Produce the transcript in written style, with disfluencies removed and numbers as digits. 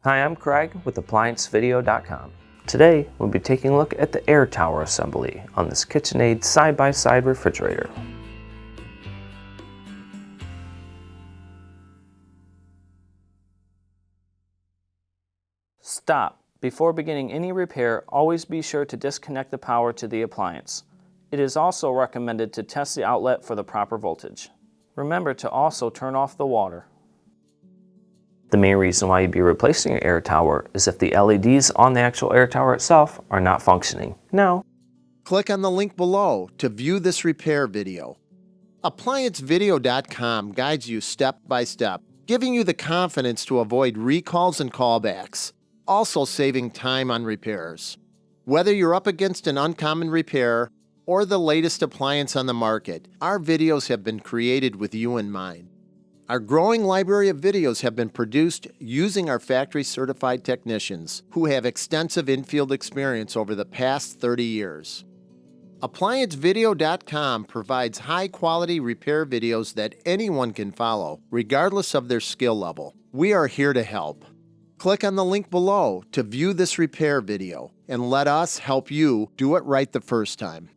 Hi, I'm Craig with ApplianceVideo.com. Today, we'll be taking a look at the air tower assembly on this KitchenAid side-by-side refrigerator. Stop. Before beginning any repair, always be sure to disconnect the power to the appliance. It is also recommended to test the outlet for the proper voltage. Remember to also turn off the water. The main reason why you'd be replacing your air tower is if the LEDs on the actual air tower itself are not functioning. Now, click on the link below to view this repair video. ApplianceVideo.com guides you step by step, giving you the confidence to avoid recalls and callbacks, also saving time on repairs. Whether you're up against an uncommon repair or the latest appliance on the market, our videos have been created with you in mind. Our growing library of videos have been produced using our factory-certified technicians who have extensive infield experience over the past 30 years. ApplianceVideo.com provides high-quality repair videos that anyone can follow, regardless of their skill level. We are here to help. Click on the link below to view this repair video and let us help you do it right the first time.